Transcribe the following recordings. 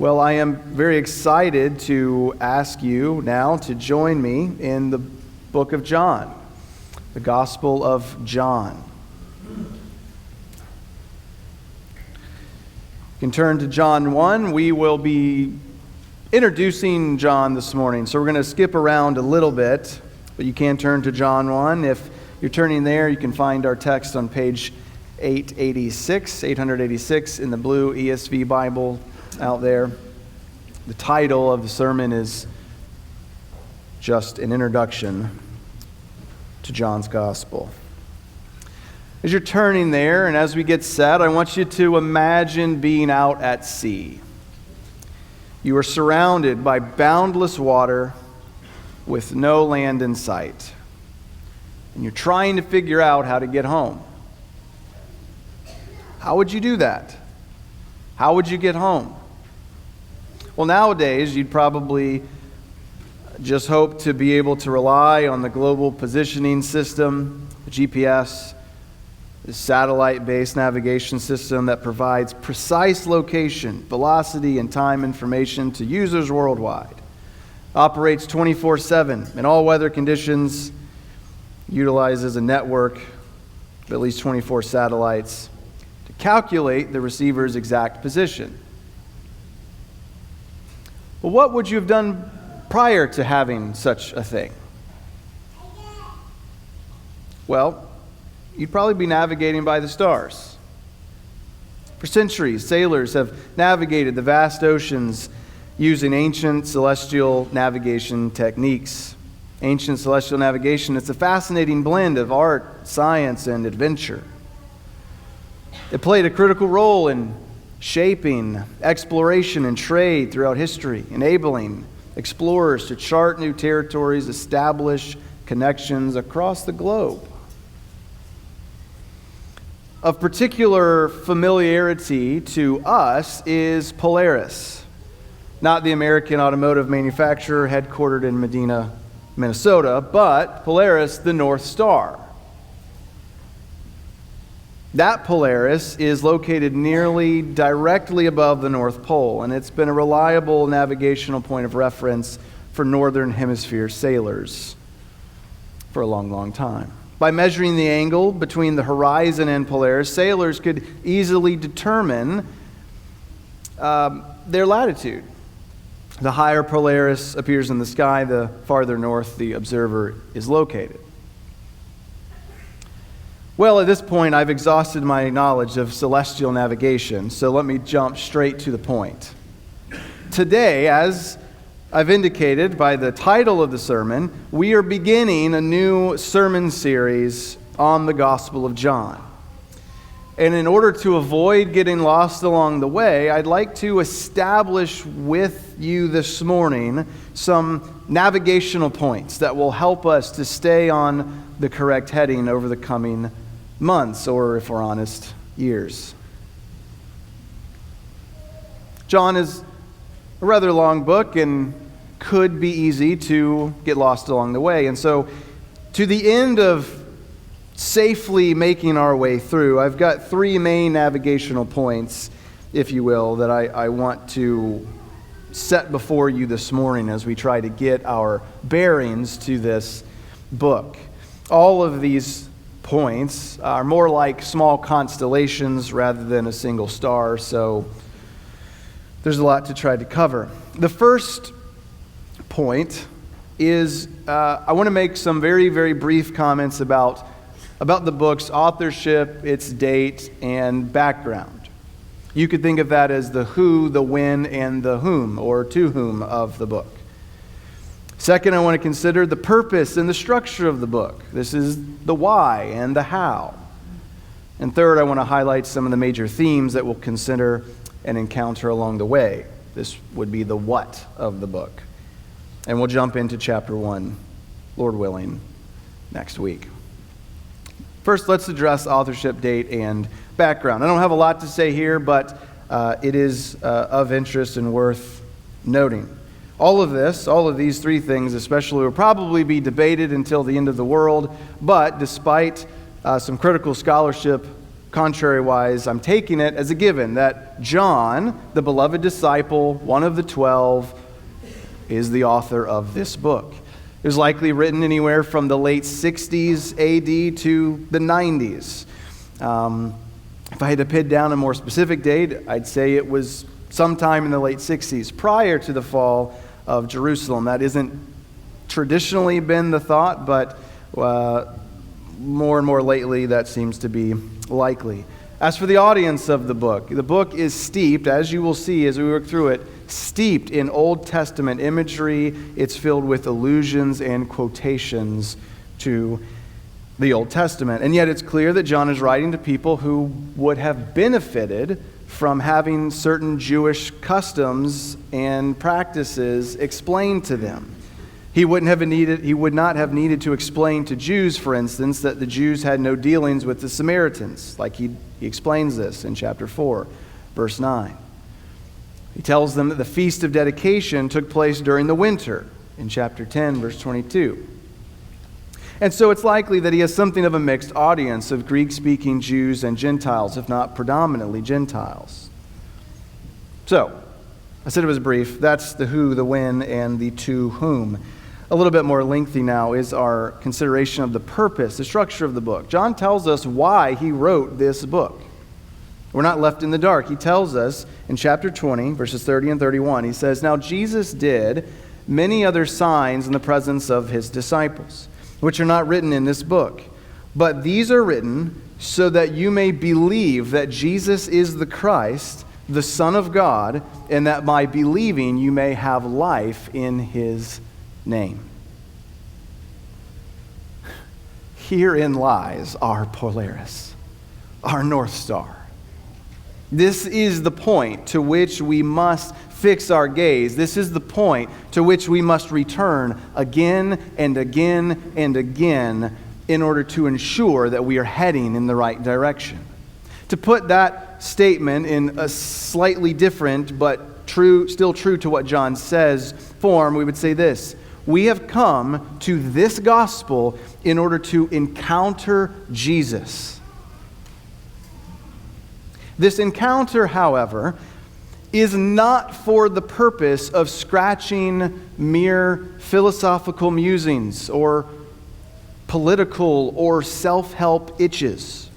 Well, I am very excited to ask you now to join me in the book of John, the Gospel of John. You can turn to John 1. We will be introducing John this morning, so we're going to skip around a little bit, but you can turn to John 1. If you're turning there, you can find our text on page 886 in the blue ESV Bible out there. The title of the sermon is just an introduction to John's Gospel. As you're turning there, and as we get set, I want you to imagine being out at sea. You are surrounded by boundless water with no land in sight. And you're trying to figure out how to get home. How would you do that? How would you get home? Well, nowadays, you'd probably just hope to be able to rely on the global positioning system, the GPS, the satellite-based navigation system that provides precise location, velocity, and time information to users worldwide. Operates 24/7 in all weather conditions, utilizes a network of at least 24 satellites to calculate the receiver's exact position. Well, what would you have done prior to having such a thing? Well, you'd probably be navigating by the stars. For centuries, sailors have navigated the vast oceans using ancient celestial navigation techniques. Ancient celestial navigation, it's a fascinating blend of art, science, and adventure. It played a critical role in shaping exploration and trade throughout history, enabling explorers to chart new territories, establish connections across the globe. Of particular familiarity to us is Polaris, not the American automotive manufacturer headquartered in Medina, Minnesota, but Polaris, the North Star. That Polaris is located nearly directly above the North Pole, and it's been a reliable navigational point of reference for Northern Hemisphere sailors for a long, long time. By measuring the angle between the horizon and Polaris, sailors could easily determine their latitude. The higher Polaris appears in the sky, the farther north the observer is located. Well, at this point, I've exhausted my knowledge of celestial navigation, so let me jump straight to the point. Today, as I've indicated by the title of the sermon, we are beginning a new sermon series on the Gospel of John. And in order to avoid getting lost along the way, I'd like to establish with you this morning some navigational points that will help us to stay on the correct heading over the coming months, or if we're honest, years. John is a rather long book and could be easy to get lost along the way. And so, to the end of safely making our way through, I've got three main navigational points, if you will, that I want to set before you this morning as we try to get our bearings to this book. All of these points are more like small constellations rather than a single star, so there's a lot to try to cover. The first point is I want to make some very, very brief comments about the book's authorship, its date, and background. You could think of that as the who, the when, and the whom, or to whom of the book. Second, I want to consider the purpose and the structure of the book. This is the why and the how. And third, I want to highlight some of the major themes that we'll consider and encounter along the way. This would be the what of the book. And we'll jump into chapter 1, Lord willing, next week. First, let's address authorship, date, and background. I don't have a lot to say here, but it is of interest and worth noting. All of these three things especially, will probably be debated until the end of the world, but despite some critical scholarship contrary-wise, I'm taking it as a given that John, the beloved disciple, one of the 12, is the author of this book. It was likely written anywhere from the late 60s AD to the 90s. If I had to pin down a more specific date, I'd say it was sometime in the late 60s, prior to the fall of Jerusalem. That isn't traditionally been the thought, but more and more lately that seems to be likely. As for the audience of the book is steeped, as you will see as we work through it, steeped in Old Testament imagery. It's filled with allusions and quotations to the Old Testament. And yet it's clear that John is writing to people who would have benefited from having certain Jewish customs and practices explained to them. He would not have needed to explain to Jews, for instance, that the Jews had no dealings with the Samaritans, like he explains this in chapter 4, verse 9. He tells them that the Feast of Dedication took place during the winter in chapter 10, verse 22. And so it's likely that he has something of a mixed audience of Greek-speaking Jews and Gentiles, if not predominantly Gentiles. So, I said it was brief. That's the who, the when, and the to whom. A little bit more lengthy now is our consideration of the purpose, the structure of the book. John tells us why he wrote this book. We're not left in the dark. He tells us in chapter 20, verses 30 and 31, he says, "Now Jesus did many other signs in the presence of his disciples, which are not written in this book. But these are written so that you may believe that Jesus is the Christ, the Son of God, and that by believing you may have life in his name." Herein lies our Polaris, our North Star. This is the point to which we must fix our gaze. This is the point to which we must return again and again and again in order to ensure that we are heading in the right direction. To put that statement in a slightly different but still true to what John says form, we would say this: we have come to this gospel in order to encounter Jesus. This encounter, however, is not for the purpose of scratching mere philosophical musings or political or self-help itches.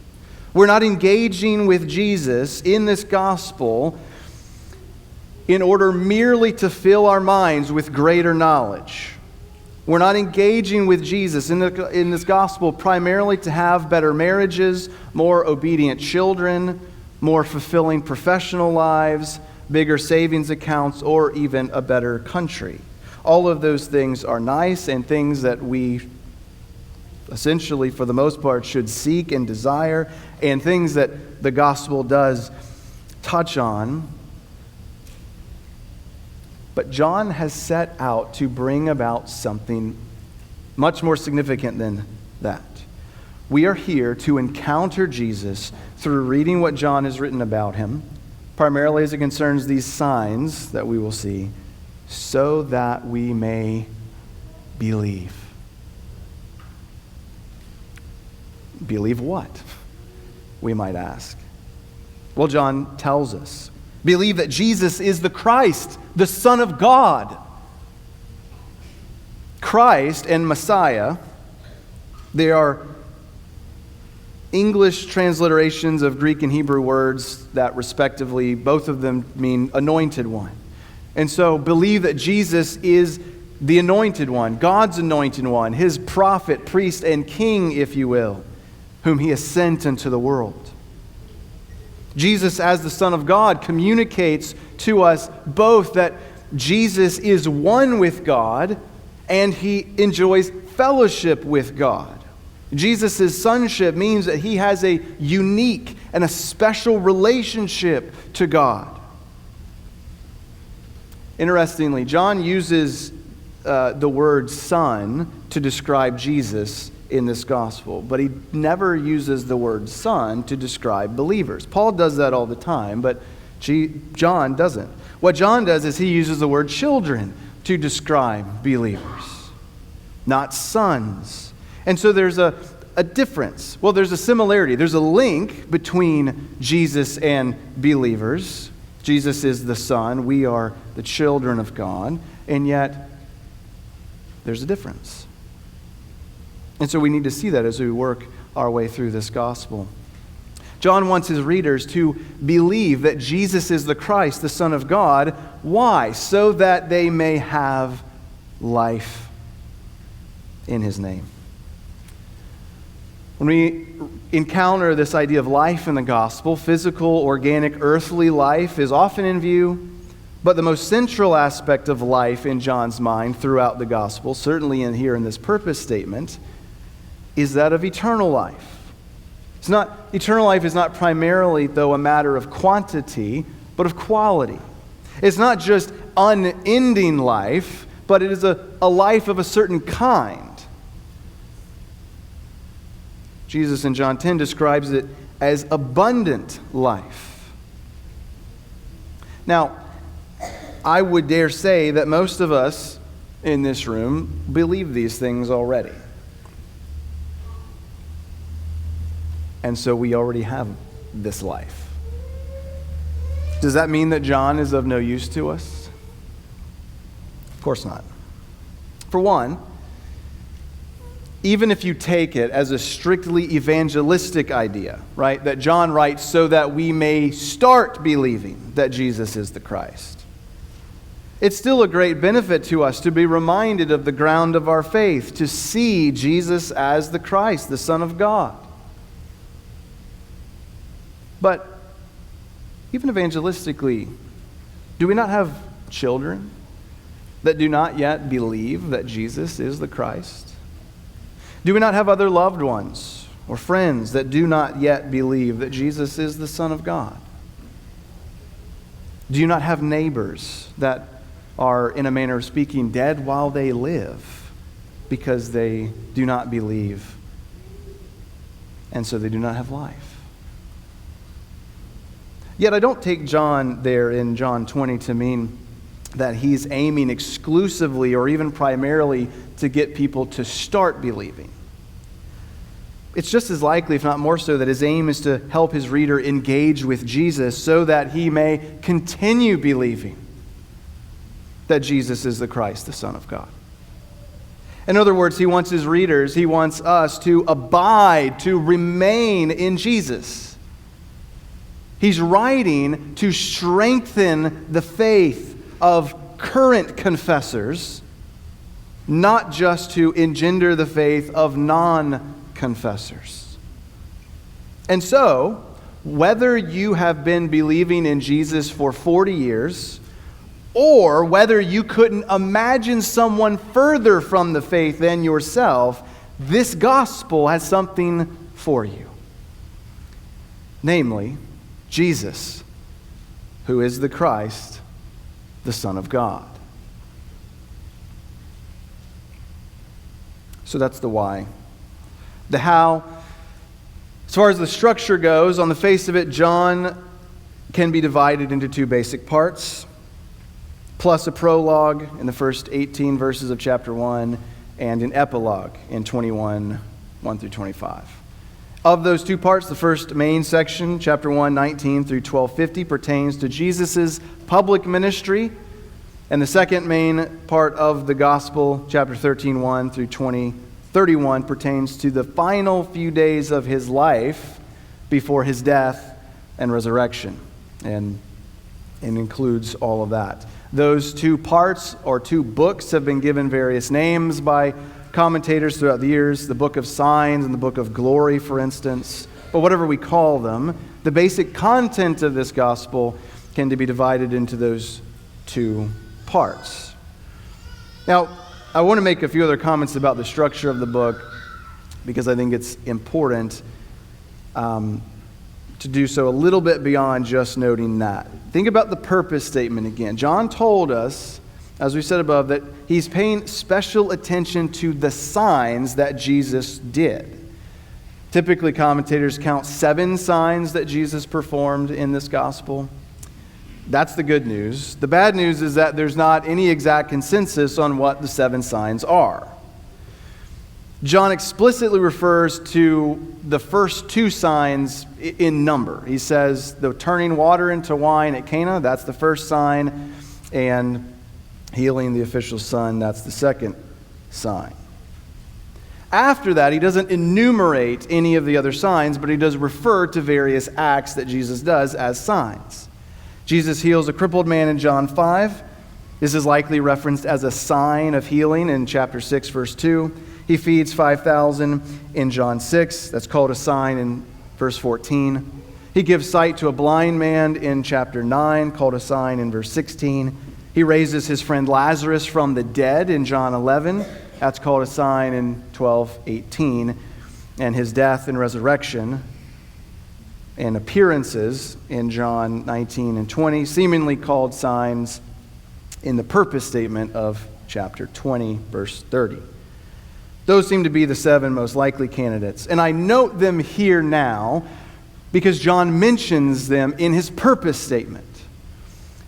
We're not engaging with Jesus in this gospel in order merely to fill our minds with greater knowledge. We're not engaging with Jesus in this gospel primarily to have better marriages, more obedient children, more fulfilling professional lives, bigger savings accounts, or even a better country. All of those things are nice and things that we essentially, for the most part, should seek and desire, and things that the gospel does touch on. But John has set out to bring about something much more significant than that. We are here to encounter Jesus through reading what John has written about him, primarily as it concerns these signs that we will see, so that we may believe. Believe what? We might ask. Well, John tells us. Believe that Jesus is the Christ, the Son of God. Christ and Messiah, they are English transliterations of Greek and Hebrew words that respectively, both of them mean anointed one. And so believe that Jesus is the anointed one, God's anointed one, his prophet, priest, and king, if you will, whom he has sent into the world. Jesus, as the Son of God, communicates to us both that Jesus is one with God and he enjoys fellowship with God. Jesus' sonship means that he has a unique and a special relationship to God. Interestingly, John uses the word son to describe Jesus in this gospel, but he never uses the word son to describe believers. Paul does that all the time, but John doesn't. What John does is he uses the word children to describe believers, not sons. And so there's a a difference? Well, there's a similarity. There's a link between Jesus and believers. Jesus is the Son. We are the children of God. And yet, there's a difference. And so we need to see that as we work our way through this gospel. John wants his readers to believe that Jesus is the Christ, the Son of God. Why? So that they may have life in his name. When we encounter this idea of life in the gospel, physical, organic, earthly life is often in view, but the most central aspect of life in John's mind throughout the gospel, certainly here in this purpose statement, is that of eternal life. Eternal life is not primarily, though, a matter of quantity, but of quality. It's not just unending life, but it is a life of a certain kind. Jesus in John 10 describes it as abundant life. Now, I would dare say that most of us in this room believe these things already. And so we already have this life. Does that mean that John is of no use to us? Of course not. For one, even if you take it as a strictly evangelistic idea, right, that John writes so that we may start believing that Jesus is the Christ, it's still a great benefit to us to be reminded of the ground of our faith, to see Jesus as the Christ, the Son of God. But even evangelistically, do we not have children that do not yet believe that Jesus is the Christ? Do we not have other loved ones or friends that do not yet believe that Jesus is the Son of God? Do you not have neighbors that are, in a manner of speaking, dead while they live because they do not believe, and so they do not have life? Yet I don't take John there in John 20 to mean that he's aiming exclusively or even primarily to get people to start believing. It's just as likely, if not more so, that his aim is to help his reader engage with Jesus so that he may continue believing that Jesus is the Christ, the Son of God. In other words, he wants his readers, he wants us to abide, to remain in Jesus. He's writing to strengthen the faith of current confessors, not just to engender the faith of non-confessors. And so, whether you have been believing in Jesus for 40 years, or whether you couldn't imagine someone further from the faith than yourself, this gospel has something for you. Namely, Jesus, who is the Christ, the Son of God. So that's the why. The how, as far as the structure goes, on the face of it, John can be divided into two basic parts, plus a prologue in the first 18 verses of chapter 1, and an epilogue in 21, 1 through 25. Of those two parts, the first main section, chapter 1, 19 through 12:50, pertains to Jesus' public ministry, and the second main part of the gospel, chapter 13, 1 through 31, pertains to the final few days of his life before his death and resurrection, and includes all of that. Those two parts, or two books, have been given various names by commentators throughout the years, the book of signs and the book of glory, for instance. But whatever we call them, the basic content of this gospel can be divided into those two parts. Now, I want to make a few other comments about the structure of the book, because I think it's important to do so a little bit beyond just noting that. Think about the purpose statement again. John told us, as we said above, that he's paying special attention to the signs that Jesus did. Typically, commentators count 7 signs that Jesus performed in this gospel. That's the good news. The bad news is that there's not any exact consensus on what the 7 signs are. John explicitly refers to the first two signs in number. He says the turning water into wine at Cana, that's the first sign, and healing the official son, that's the second sign. After that, he doesn't enumerate any of the other signs, but he does refer to various acts that Jesus does as signs. Jesus heals a crippled man in John 5. This is likely referenced as a sign of healing in chapter 6, verse 2. He feeds 5,000 in John 6. That's called a sign in verse 14. He gives sight to a blind man in chapter 9, called a sign in verse 16. He raises his friend Lazarus from the dead in John 11. That's called a sign in 12:18. And his death and resurrection and appearances in John 19 and 20, seemingly called signs in the purpose statement of chapter 20, verse 30. Those seem to be the 7 most likely candidates. And I note them here now because John mentions them in his purpose statement.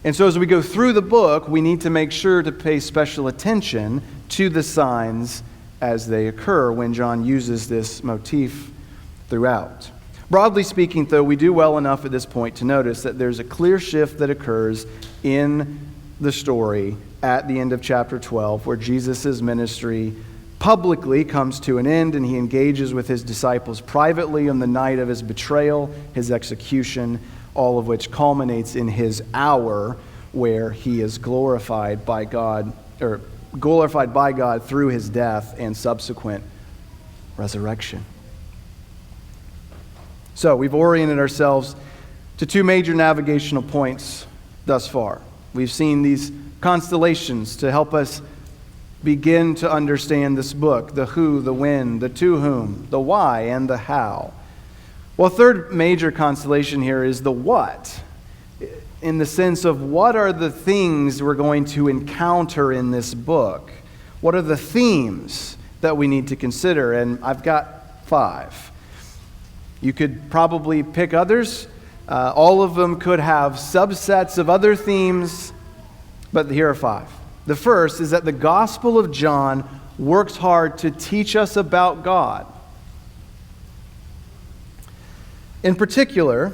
And so as we go through the book, we need to make sure to pay special attention to the signs as they occur when John uses this motif throughout. Broadly speaking, though, we do well enough at this point to notice that there's a clear shift that occurs in the story at the end of chapter 12, where Jesus' ministry publicly comes to an end and he engages with his disciples privately on the night of his betrayal, his execution, all of which culminates in his hour where he is glorified by God through his death and subsequent resurrection. So we've oriented ourselves to 2 major navigational points thus far. We've seen these constellations to help us begin to understand this book: the who, the when, the to whom, the why, and the how. Well, third major constellation here is the what, in the sense of what are the things we're going to encounter in this book? What are the themes that we need to consider? And I've got 5. You could probably pick others. All of them could have subsets of other themes, but here are 5. The first is that the Gospel of John works hard to teach us about God. In particular,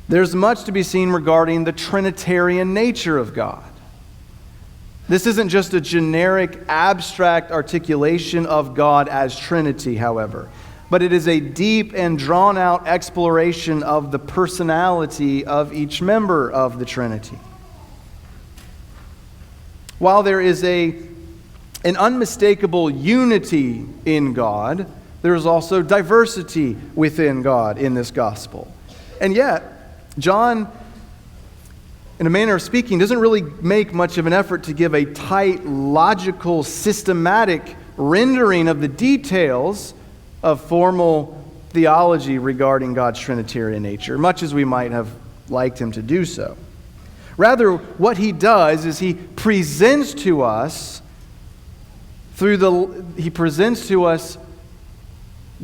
there's much to be seen regarding the Trinitarian nature of God. This isn't just a generic, abstract articulation of God as Trinity, however, but it is a deep and drawn-out exploration of the personality of each member of the Trinity. While there is an unmistakable unity in God, there is also diversity within God in this gospel. And yet, John, in a manner of speaking, doesn't really make much of an effort to give a tight, logical, systematic rendering of the details of formal theology regarding God's Trinitarian nature, much as we might have liked him to do so. Rather, what he does is he presents to us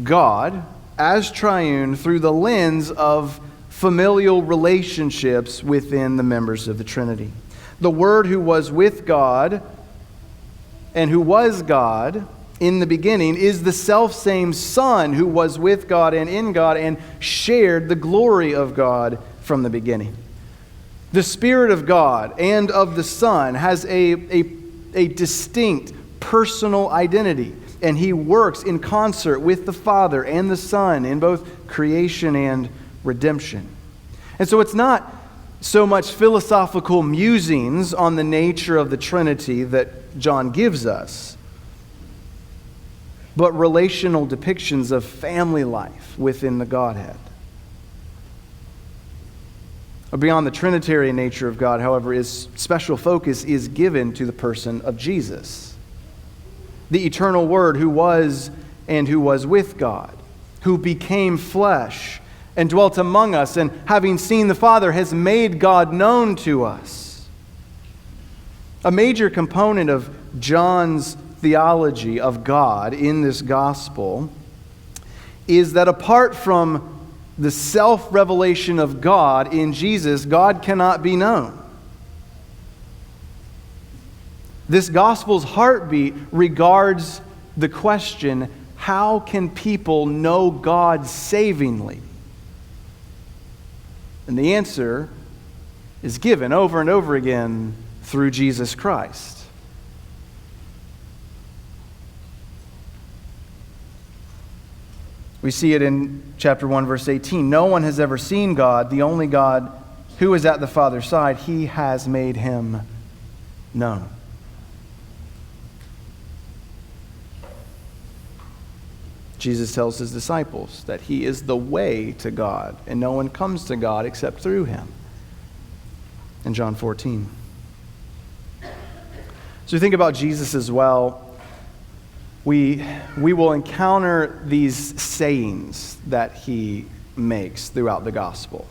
God as triune through the lens of familial relationships within the members of the Trinity. The Word who was with God and who was God in the beginning is the selfsame Son who was with God and in God and shared the glory of God from the beginning. The Spirit of God and of the Son has a distinct personal identity, and he works in concert with the Father and the Son in both creation and redemption. And so it's not so much philosophical musings on the nature of the Trinity that John gives us, but relational depictions of family life within the Godhead. Beyond the Trinitarian nature of God, however, special focus is given to the person of Jesus, the eternal Word who was and who was with God, who became flesh and dwelt among us, and having seen the Father, has made God known to us. A major component of John's theology of God in this gospel is that apart from the self-revelation of God in Jesus, God cannot be known. This gospel's heartbeat regards the question, how can people know God savingly? And the answer is given over and over again through Jesus Christ. We see it in chapter 1, verse 18. No one has ever seen God, the only God who is at the Father's side. He has made him known. Jesus tells his disciples that he is the way to God, and no one comes to God except through him. In John 14. So we think about Jesus as well. We will encounter these sayings that he makes throughout the gospel.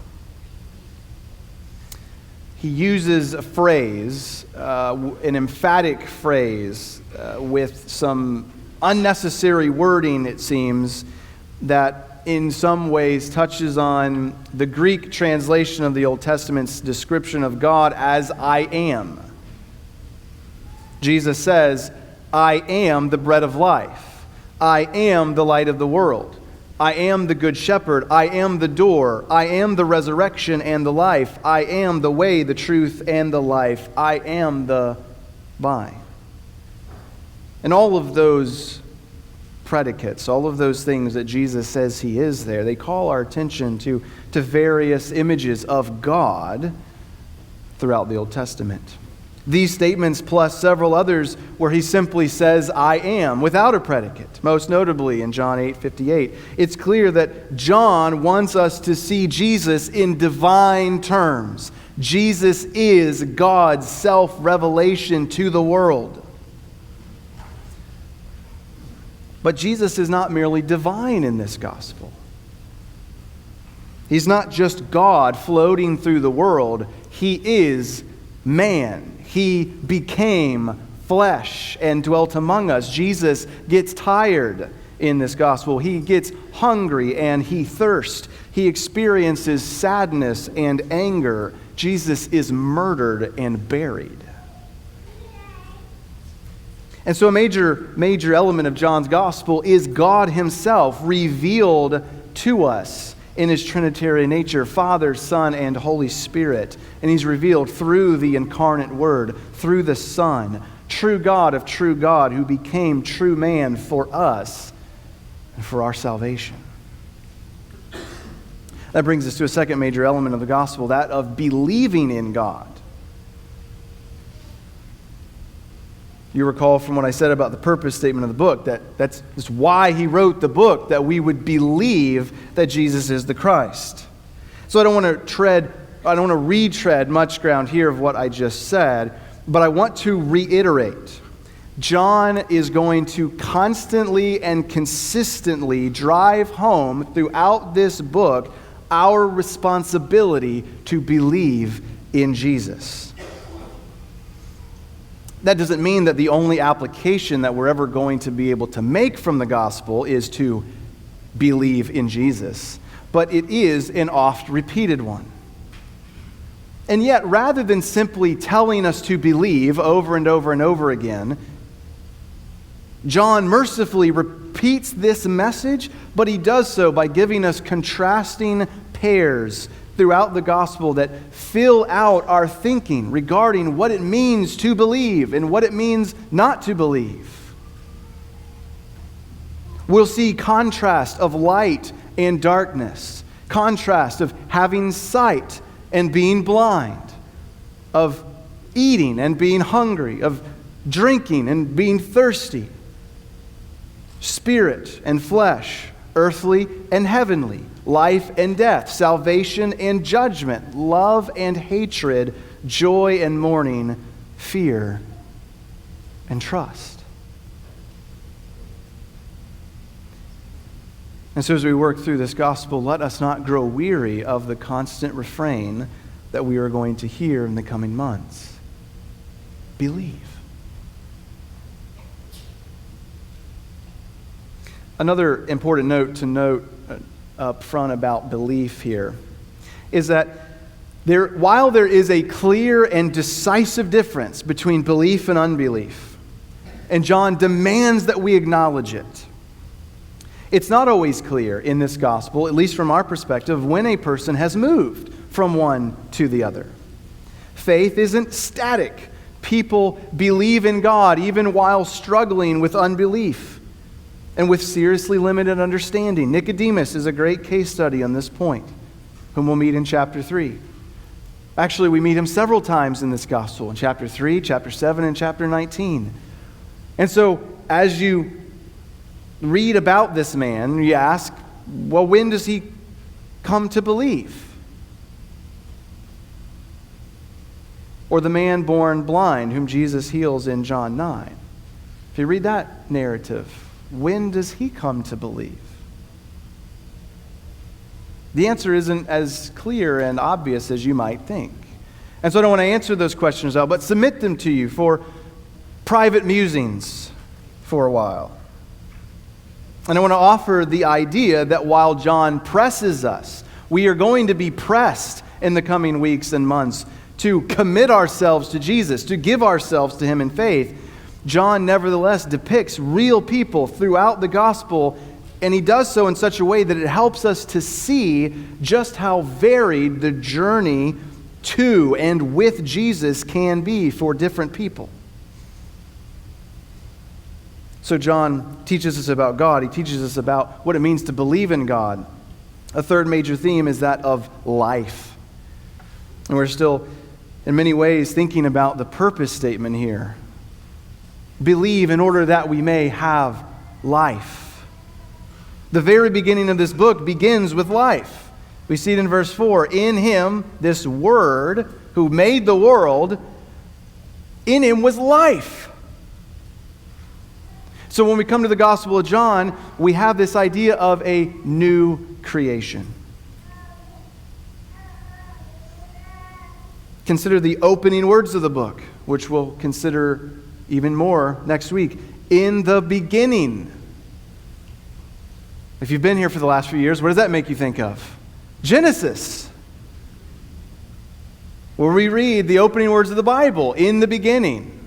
He uses a phrase, an emphatic phrase, with some unnecessary wording, it seems, that in some ways touches on the Greek translation of the Old Testament's description of God as I am. Jesus says, I am the bread of life. I am the light of the world. I am the good shepherd. I am the door. I am the resurrection and the life. I am the way, the truth, and the life. I am the vine. And all of those predicates, all of those things that Jesus says he is there, they call our attention to various images of God throughout the Old Testament. These statements plus several others where he simply says, I am, without a predicate, most notably in John 8:58. It's clear that John wants us to see Jesus in divine terms. Jesus is God's self-revelation to the world. But Jesus is not merely divine in this gospel. He's not just God floating through the world. He is man. He became flesh and dwelt among us. Jesus gets tired in this gospel. He gets hungry and he thirsts. He experiences sadness and anger. Jesus is murdered and buried. And so a major element of John's gospel is God himself revealed to us in his Trinitarian nature, Father, Son, and Holy Spirit. And he's revealed through the incarnate Word, through the Son, true God of true God, who became true man for us and for our salvation. That brings us to a second major element of the gospel, that of believing in God. You recall from what I said about the purpose statement of the book, that's why he wrote the book, that we would believe that Jesus is the Christ. So I don't want to retread much ground here of what I just said, but I want to reiterate. John is going to constantly and consistently drive home throughout this book our responsibility to believe in Jesus. That doesn't mean that the only application that we're ever going to be able to make from the gospel is to believe in Jesus, but it is an oft repeated one. And yet, rather than simply telling us to believe over and over and over again, John mercifully repeats this message, but he does so by giving us contrasting pairs throughout the gospel that fill out our thinking regarding what it means to believe and what it means not to believe. We'll see contrast of light and darkness, contrast of having sight and being blind, of eating and being hungry, of drinking and being thirsty, spirit and flesh, earthly and heavenly, life and death, salvation and judgment, love and hatred, joy and mourning, fear and trust. And so as we work through this gospel, let us not grow weary of the constant refrain that we are going to hear in the coming months. Believe. Another important note to note up front about belief here is that while there is a clear and decisive difference between belief and unbelief, and John demands that we acknowledge it, It's not always clear in this gospel, at least from our perspective, when a person has moved from one to the other. Faith isn't static. People believe in God even while struggling with unbelief and with seriously limited understanding. Nicodemus is a great case study on this point, whom we'll meet in chapter 3. Actually, we meet him several times in this gospel, in chapter 3, chapter 7, and chapter 19. And so, as you read about this man, you ask, well, when does he come to believe? Or the man born blind, whom Jesus heals in John 9. If you read that narrative, when does he come to believe? The answer isn't as clear and obvious as you might think. And so I don't want to answer those questions out, but submit them to you for private musings for a while. And I want to offer the idea that while John presses us, we are going to be pressed in the coming weeks and months to commit ourselves to Jesus, to give ourselves to him in faith. John nevertheless depicts real people throughout the gospel, and he does so in such a way that it helps us to see just how varied the journey to and with Jesus can be for different people. So John teaches us about God. He teaches us about what it means to believe in God. A third major theme is that of life. And we're still, in many ways, thinking about the purpose statement here. Believe in order that we may have life. The very beginning of this book begins with life. We see it in verse 4. In him, this Word, who made the world, in him was life. So when we come to the Gospel of John, we have this idea of a new creation. Consider the opening words of the book, which we'll consider even more next week. In the beginning. If you've been here for the last few years, what does that make you think of? Genesis. Where we read the opening words of the Bible, in the beginning.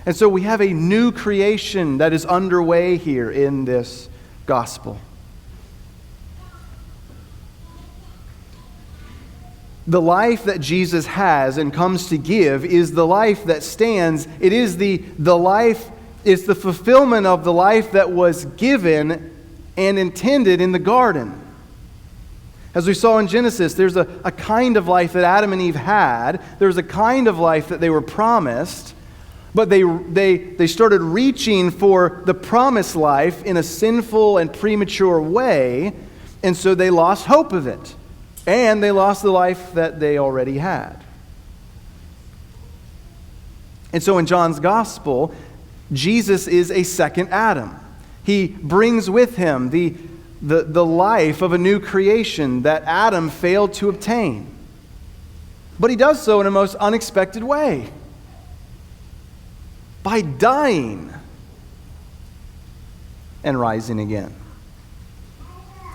And so we have a new creation that is underway here in this gospel. The life that Jesus has and comes to give is the life that stands. It is the life, it's the fulfillment of the life that was given and intended in the garden. As we saw in Genesis, there's a kind of life that Adam and Eve had. There's a kind of life that they were promised. But they started reaching for the promised life in a sinful and premature way, and so they lost hope of it. And they lost the life that they already had. And so in John's gospel, Jesus is a second Adam. He brings with him the life of a new creation that Adam failed to obtain. But he does so in a most unexpected way. By dying and rising again.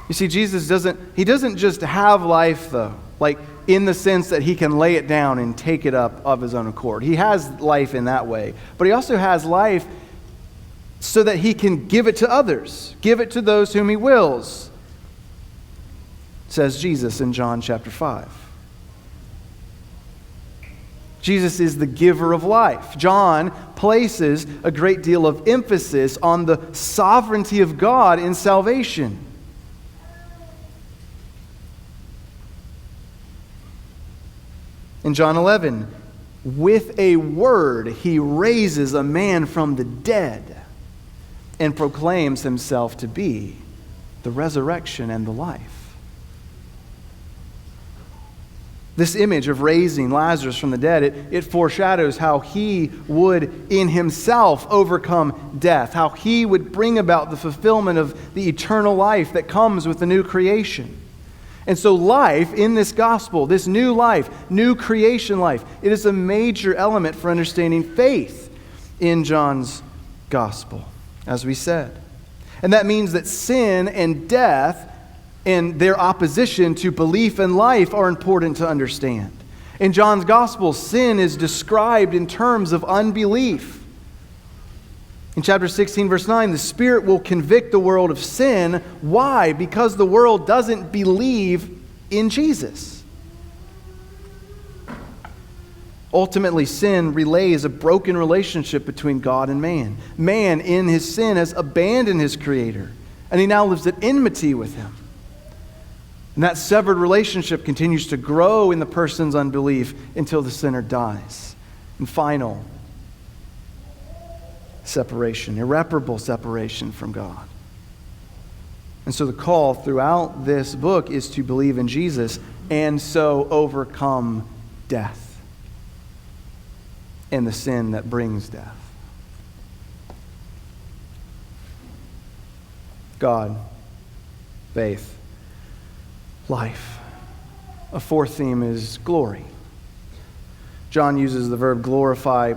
You see, Jesus doesn't just have life, though, like in the sense that he can lay it down and take it up of his own accord. He has life in that way. But he also has life so that he can give it to others, give it to those whom he wills, says Jesus in John chapter 5. Jesus is the giver of life. John places a great deal of emphasis on the sovereignty of God in salvation. In John 11, with a word, he raises a man from the dead and proclaims himself to be the resurrection and the life. This image of raising Lazarus from the dead, it foreshadows how he would in himself overcome death, how he would bring about the fulfillment of the eternal life that comes with the new creation. And so life in this gospel, this new life, new creation life, it is a major element for understanding faith in John's gospel, as we said. And that means that sin and death and their opposition to belief and life are important to understand. In John's gospel, sin is described in terms of unbelief. In chapter 16, verse 9, the Spirit will convict the world of sin. Why? Because the world doesn't believe in Jesus. Ultimately, sin relays a broken relationship between God and man. Man, in his sin, has abandoned his Creator, and he now lives at enmity with him. And that severed relationship continues to grow in the person's unbelief until the sinner dies. And final separation, irreparable separation from God. And so the call throughout this book is to believe in Jesus and so overcome death and the sin that brings death. God, faith, life. A fourth theme is glory. John uses the verb glorify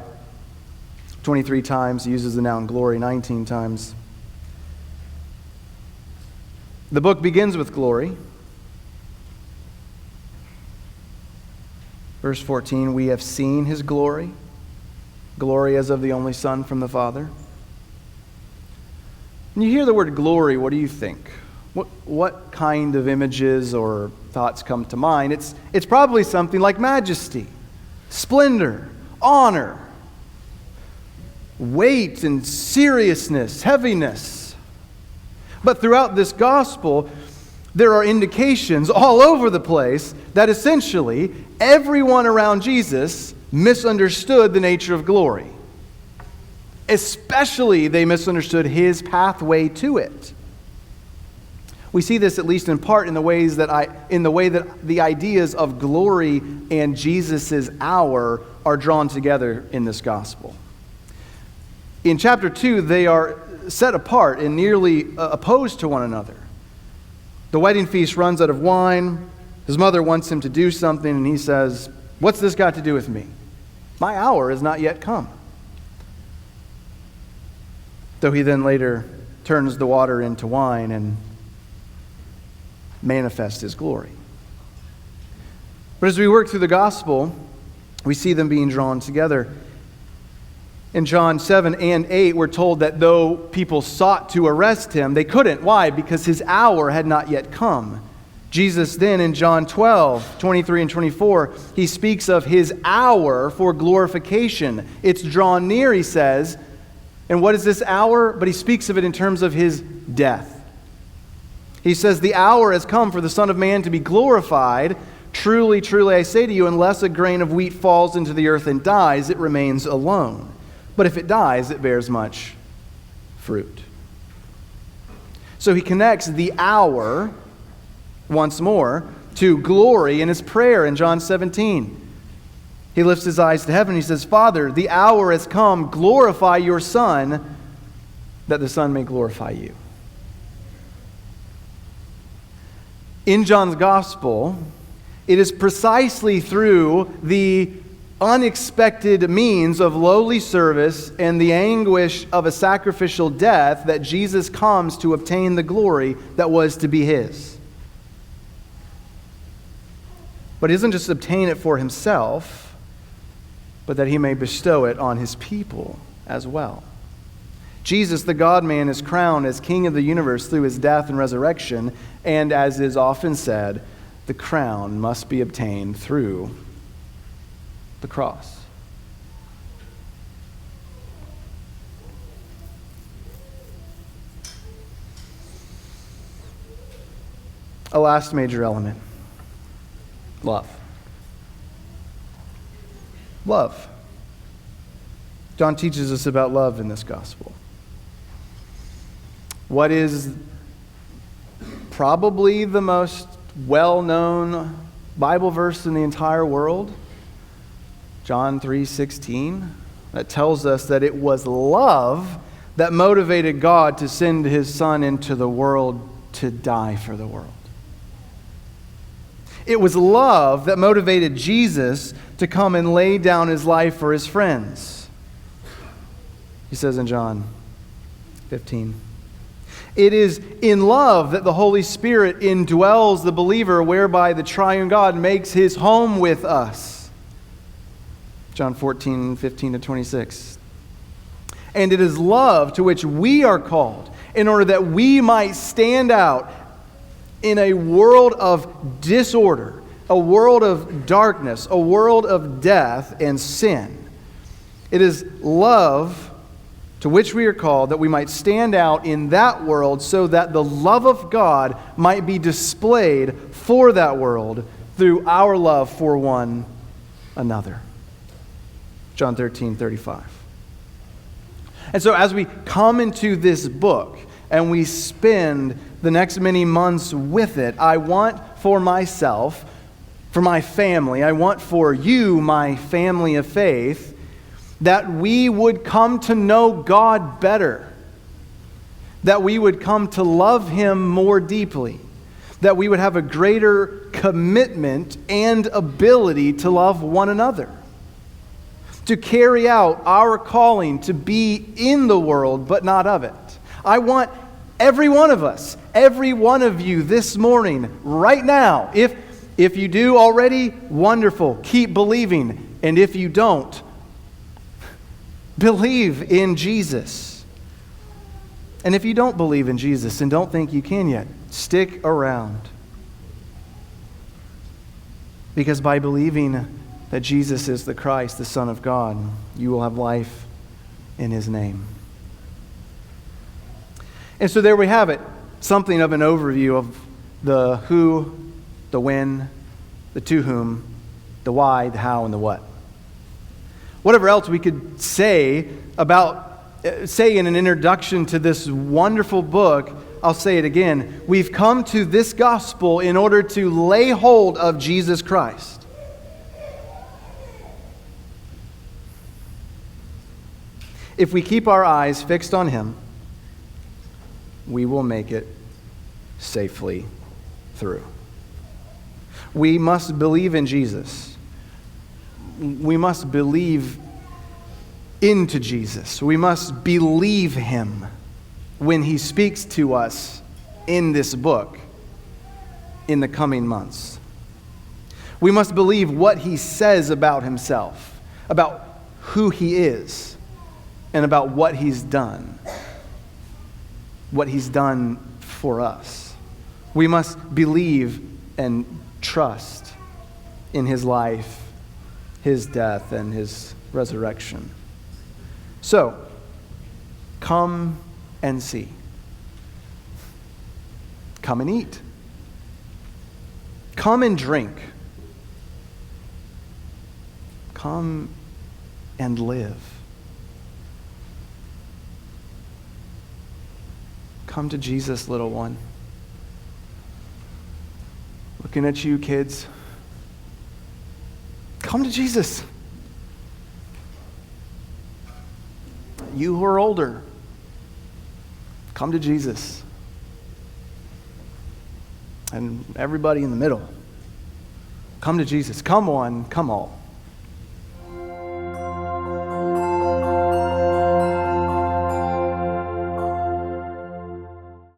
23 times. He uses the noun glory 19 times. The book begins with glory. Verse 14, we have seen his glory, glory as of the only Son from the Father. When you hear the word glory, what do you think? What kind of images or thoughts come to mind? It's probably something like majesty, splendor, honor, weight and seriousness, heaviness. But throughout this gospel, there are indications all over the place that essentially everyone around Jesus misunderstood the nature of glory. Especially they misunderstood his pathway to it. We see this at least in part in the way that the ideas of glory and Jesus' hour are drawn together in this gospel. In chapter 2, they are set apart and nearly opposed to one another. The wedding feast runs out of wine. His mother wants him to do something, and he says, "What's this got to do with me? My hour has not yet come." Though he then later turns the water into wine and manifests his glory. But as we work through the gospel, we see them being drawn together. In John 7 and 8, we're told that though people sought to arrest him, they couldn't. Why? Because his hour had not yet come. Jesus then in John 12, 23 and 24, he speaks of his hour for glorification. It's drawn near, he says. And what is this hour? But he speaks of it in terms of his death. He says, the hour has come for the Son of Man to be glorified. Truly, truly, I say to you, unless a grain of wheat falls into the earth and dies, it remains alone. But if it dies, it bears much fruit. So he connects the hour, once more, to glory in his prayer in John 17. He lifts his eyes to heaven and he says, Father, the hour has come, glorify your Son, that the Son may glorify you. In John's gospel, it is precisely through the unexpected means of lowly service and the anguish of a sacrificial death that Jesus comes to obtain the glory that was to be his. But he doesn't just obtain it for himself, but that he may bestow it on his people as well. Jesus, the God-man, is crowned as King of the universe through his death and resurrection, and as is often said, the crown must be obtained through the cross. A last major element, love. Love. John teaches us about love in this gospel. What is probably the most well-known Bible verse in the entire world? John 3:16, that tells us that it was love that motivated God to send his Son into the world to die for the world. It was love that motivated Jesus to come and lay down his life for his friends. He says in John 15, it is in love that the Holy Spirit indwells the believer, whereby the triune God makes his home with us. John 14, 15 to 26. And it is love to which we are called in order that we might stand out in a world of disorder, a world of darkness, a world of death and sin. It is love to which we are called that we might stand out in that world so that the love of God might be displayed for that world through our love for one another. John 13:35. And so as we come into this book and we spend the next many months with it, I want for myself, for my family, I want for you, my family of faith, that we would come to know God better, that we would come to love Him more deeply, that we would have a greater commitment and ability to love one another, to carry out our calling to be in the world but not of it. I want every one of us, every one of you this morning, right now, if you do already, wonderful, keep believing, and if you don't, believe in Jesus. And if you don't believe in Jesus and don't think you can yet, stick around. Because by believing that Jesus is the Christ, the Son of God, you will have life in His name. And so there we have it, something of an overview of the who, the when, the to whom, the why, the how, and the what. Whatever else we could say in an introduction to this wonderful book, I'll say it again. We've come to this gospel in order to lay hold of Jesus Christ. If we keep our eyes fixed on Him, we will make it safely through. We must believe in Jesus. We must believe into Jesus. We must believe Him when He speaks to us in this book in the coming months. We must believe what He says about Himself, about who He is, and about what He's done for us. We must believe and trust in His life, His death, and His resurrection. So, come and see. Come and eat. Come and drink. Come and live. Come to Jesus, little one. Looking at you, kids. Come to Jesus. You who are older, come to Jesus. And everybody in the middle, come to Jesus. Come one, come all.